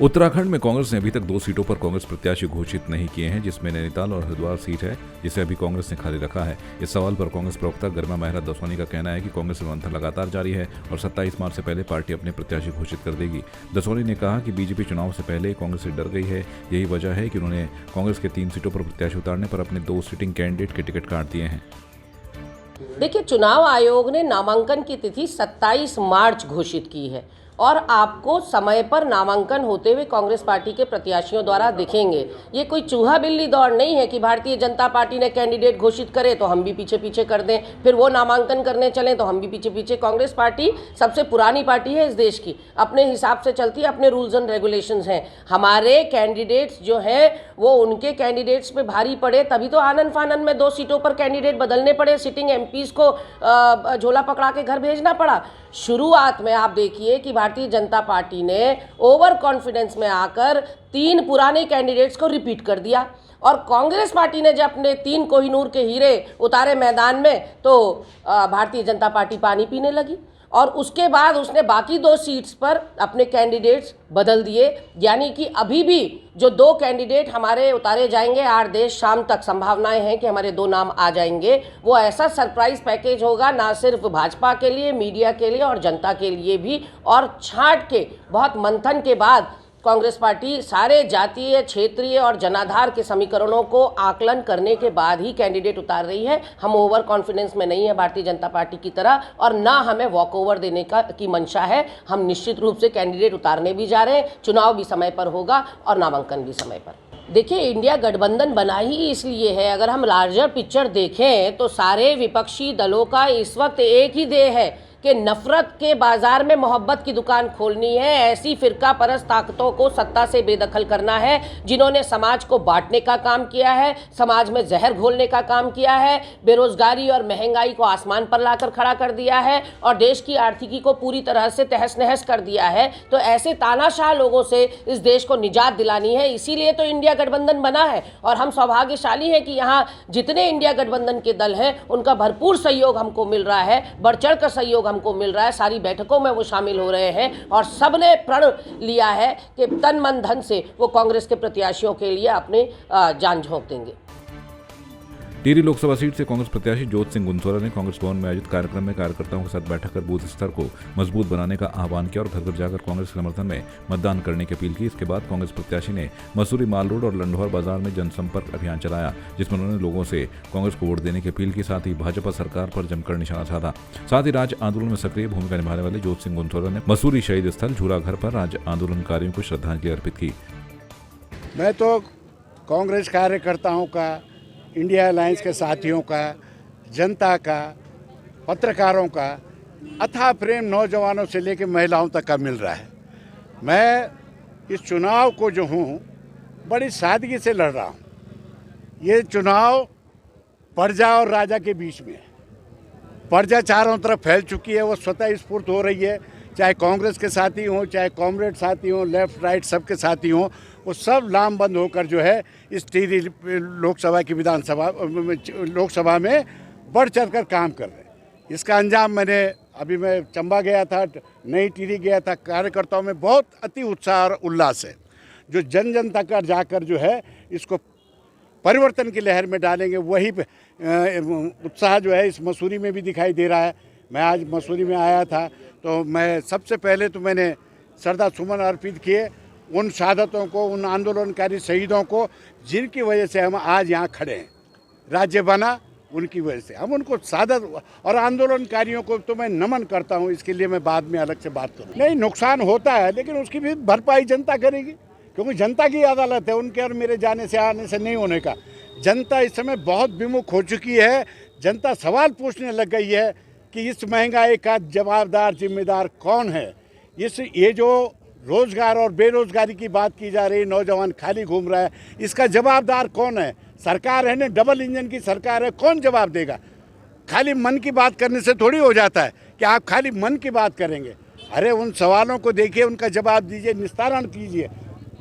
उत्तराखंड में कांग्रेस ने अभी तक 2 सीटों पर कांग्रेस प्रत्याशी घोषित नहीं किए हैं, जिसमें नैनीताल और हरिद्वार सीट है, जिसे अभी कांग्रेस ने खाली रखा है। इस सवाल पर कांग्रेस प्रवक्ता गरिमा मेहरा दसवानी का कहना है कि कांग्रेस में मंथन लगातार जारी है और 27 मार्च से पहले पार्टी अपने प्रत्याशी घोषित कर देगी। दसवानी ने कहा कि बीजेपी चुनाव से पहले कांग्रेस से डर गई है। यही वजह है कि उन्होंने कांग्रेस के 3 सीटों पर प्रत्याशी उतारने पर अपने 2 सिटिंग कैंडिडेट के टिकट काट दिए हैं। देखिए, चुनाव आयोग ने नामांकन की तिथि 27 मार्च घोषित की है और आपको समय पर नामांकन होते हुए कांग्रेस पार्टी के प्रत्याशियों द्वारा दिखेंगे। ये कोई चूहा बिल्ली दौड़ नहीं है कि भारतीय जनता पार्टी ने कैंडिडेट घोषित करे तो हम भी पीछे पीछे कर दें, फिर वो नामांकन करने चलें तो हम भी पीछे पीछे। कांग्रेस पार्टी सबसे पुरानी पार्टी है इस देश की, अपने हिसाब से चलती है, अपने रूल्स एंड रेगुलेशंस हैं। हमारे कैंडिडेट्स जो हैं वो उनके कैंडिडेट्स पे भारी पड़े, तभी तो आनन फानन में 2 सीटों पर कैंडिडेट बदलने पड़े, सिटिंग एमपीज को झोला पकड़ा के घर भेजना पड़ा। शुरुआत में आप देखिए कि भारतीय जनता पार्टी ने ओवर कॉन्फिडेंस में आकर 3 पुराने कैंडिडेट्स को रिपीट कर दिया और कांग्रेस पार्टी ने जब अपने 3 कोहिनूर के हीरे उतारे मैदान में तो भारतीय जनता पार्टी पानी पीने लगी और उसके बाद उसने बाकी 2 सीट्स पर अपने कैंडिडेट्स बदल दिए। यानी कि अभी भी जो 2 कैंडिडेट हमारे उतारे जाएंगे, 8 देश शाम तक संभावनाएं हैं कि हमारे 2 नाम आ जाएंगे। वो ऐसा सरप्राइज पैकेज होगा ना सिर्फ भाजपा के लिए, मीडिया के लिए और जनता के लिए भी। और छांट के बहुत मंथन के बाद कांग्रेस पार्टी सारे जातीय, क्षेत्रीय और जनाधार के समीकरणों को आकलन करने के बाद ही कैंडिडेट उतार रही है। हम ओवर कॉन्फिडेंस में नहीं है भारतीय जनता पार्टी की तरह और ना हमें वॉक ओवर देने की मंशा है। हम निश्चित रूप से कैंडिडेट उतारने भी जा रहे हैं। चुनाव भी समय पर होगा और नामांकन भी समय पर। देखिए, इंडिया गठबंधन बना ही इसलिए है, अगर हम लार्जर पिक्चर देखें तो सारे विपक्षी दलों का इस वक्त एक ही ध्येय है कि नफरत के बाजार में मोहब्बत की दुकान खोलनी है। ऐसी फिरका परस्त ताकतों को सत्ता से बेदखल करना है जिन्होंने समाज को बांटने का काम किया है, समाज में जहर घोलने का काम किया है, बेरोजगारी और महंगाई को आसमान पर लाकर खड़ा कर दिया है और देश की आर्थिकी को पूरी तरह से तहस नहस कर दिया है। तो ऐसे तानाशाह लोगों से इस देश को निजात दिलानी है, इसीलिए तो इंडिया गठबंधन बना है। और हम सौभाग्यशाली हैं कि यहाँ जितने इंडिया गठबंधन के दल हैं उनका भरपूर सहयोग हमको मिल रहा है, बढ़ चढ़ कर सहयोग हमको मिल रहा है। सारी बैठकों में वो शामिल हो रहे हैं और सबने प्रण लिया है कि तन मन धन से वो कांग्रेस के प्रत्याशियों के लिए अपने जान झोंक देंगे। टिहरी लोकसभा सीट से कांग्रेस प्रत्याशी ज्योत सिंह गुंसोरा ने कांग्रेस भवन में आयोजित कार्यक्रम में कार्यकर्ताओं के साथ बैठक कर बूथ स्तर को मजबूत बनाने का आह्वान किया और घर घर जाकर कांग्रेस के समर्थन में मतदान करने की अपील की। इसके बाद कांग्रेस प्रत्याशी ने मसूरी माल रोड और लंढौर बाजार में जनसंपर्क अभियान चलाया, जिसमें उन्होंने लोगों से कांग्रेस को वोट देने की अपील की। साथ ही भाजपा सरकार पर जमकर निशाना साधा। साथ ही राज्य आंदोलन में सक्रिय भूमिका निभाने वाले ज्योत सिंह गुंसोरा ने मसूरी शहीद स्थल झूला घर पर राज्य आंदोलनकारियों को श्रद्धांजलि अर्पित की। मैं तो कांग्रेस कार्यकर्ताओं का, इंडिया अलायंस के साथियों का, जनता का, पत्रकारों का अथाह प्रेम नौजवानों से लेकर महिलाओं तक का मिल रहा है। मैं इस चुनाव को जो हूँ बड़ी सादगी से लड़ रहा हूँ। ये चुनाव प्रजा और राजा के बीच में है। प्रजा चारों तरफ फैल चुकी है, वो स्वतः स्फूर्त हो रही है, चाहे कांग्रेस के साथी हों, चाहे कॉमरेड साथी हों, लेफ्ट राइट सबके साथी हों, वो सब लामबंद होकर जो है इस टिहरी लोकसभा की लोकसभा में बढ़ चढ़कर काम कर रहे हैं। इसका अंजाम मैं चंबा गया था, नई टिहरी गया था, कार्यकर्ताओं में बहुत अति उत्साह और उल्लास है। जो जन जन तक जाकर जो है इसको परिवर्तन की लहर में डालेंगे, वही उत्साह जो है इस मसूरी में भी दिखाई दे रहा है। मैं आज मसूरी में आया था तो मैं सबसे पहले तो मैंने श्रद्धासुमन अर्पित किए उन शहादतों को, उन आंदोलनकारी शहीदों को जिनकी वजह से हम आज यहाँ खड़े हैं। राज्य बना उनकी वजह से, हम उनको शहादत और आंदोलनकारियों को तो मैं नमन करता हूँ। इसके लिए मैं बाद में अलग से बात करूँ। नहीं, नुकसान होता है लेकिन उसकी भी भरपाई जनता करेगी, क्योंकि जनता की अदालत है, उनके और मेरे जाने से आने से नहीं होने का। जनता इस समय बहुत विमुख हो चुकी है। जनता सवाल पूछने लग गई है कि इस महंगाई का जवाबदार जिम्मेदार कौन है। ये जो रोजगार और बेरोजगारी की बात की जा रही, नौजवान खाली घूम रहा है, इसका जवाबदार कौन है? सरकार है ना, डबल इंजन की सरकार है, कौन जवाब देगा? खाली मन की बात करने से थोड़ी हो जाता है कि आप खाली मन की बात करेंगे। अरे उन सवालों को देखिए, उनका जवाब दीजिए, निस्तारण कीजिए।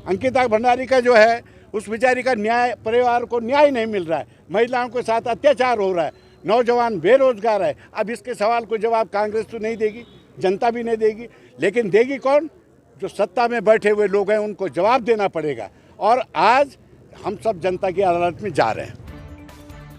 अंकिता भंडारी का जो है उस बेचारी का न्याय, परिवार को न्याय नहीं मिल रहा है, महिलाओं के साथ अत्याचार हो रहा है, नौजवान बेरोजगार है। अब इसके सवाल को जवाब कांग्रेस तो नहीं देगी, जनता भी नहीं देगी, लेकिन देगी कौन? जो सत्ता में बैठे हुए लोग हैं उनको जवाब देना पड़ेगा। और आज हम सब जनता की अदालत में जा रहे हैं।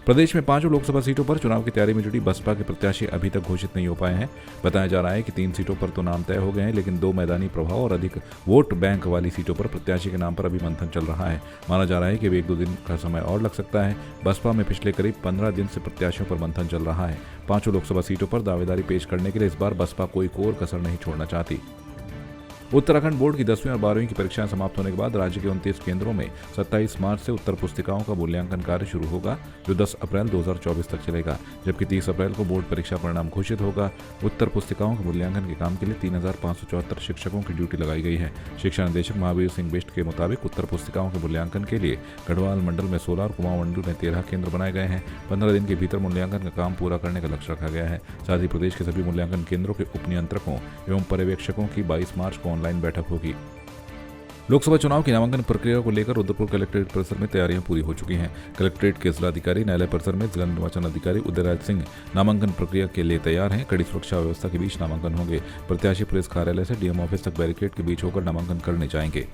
प्रदेश में 5 लोकसभा सीटों पर चुनाव की तैयारी में जुटी बसपा के प्रत्याशी अभी तक घोषित नहीं हो पाए हैं। बताया जा रहा है कि 3 सीटों पर तो नाम तय हो गए हैं, लेकिन 2 मैदानी प्रभाव और अधिक वोट बैंक वाली सीटों पर प्रत्याशी के नाम पर अभी मंथन चल रहा है। माना जा रहा है कि वे 1-2 दिन का समय और लग सकता है। बसपा में पिछले करीब 15 दिन से प्रत्याशियों पर मंथन चल रहा है। 5 लोकसभा सीटों पर दावेदारी पेश करने के लिए इस बार बसपा कोई कोर कसर नहीं छोड़ना चाहती। उत्तराखंड बोर्ड की 10वीं और 12वीं की परीक्षाएं समाप्त होने के बाद राज्य के 29 केंद्रों में 27 मार्च से उत्तर पुस्तिकाओं का मूल्यांकन कार्य शुरू होगा, जो 10 अप्रैल 2024 तक चलेगा, जबकि 30 अप्रैल को बोर्ड परीक्षा परिणाम घोषित होगा। उत्तर पुस्तिकाओं के मूल्यांकन के काम के लिए 3574 शिक्षकों की ड्यूटी लगाई गई है। शिक्षा निदेशक महावीर सिंह बिष्ट के मुताबिक उत्तर पुस्तिकाओं के मूल्यांकन के लिए गढ़वाल मंडल में 16 और कुमाऊं मंडल में 13 केंद्र बनाए गए हैं। 15 दिन के भीतर मूल्यांकन का काम पूरा करने का लक्ष्य रखा गया है। साथ ही प्रदेश के सभी मूल्यांकन केंद्रों के उप नियंत्रकों एवं पर्यवेक्षकों की 22 मार्च को ऑनलाइन बैठक होगी। लोकसभा चुनाव की नामांकन प्रक्रिया को लेकर रुद्रपुर कलेक्ट्रेट परिसर में तैयारियां पूरी हो चुकी हैं। कलेक्ट्रेट के जिलाधिकारी न्यायालय परिसर में जिला निर्वाचन अधिकारी उदयराज सिंह नामांकन प्रक्रिया के लिए तैयार हैं। कड़ी सुरक्षा व्यवस्था के बीच नामांकन होंगे। प्रत्याशी पुलिस कार्यालय से डीएम ऑफिस तक बैरिकेड के बीच होकर नामांकन करने जाएंगे।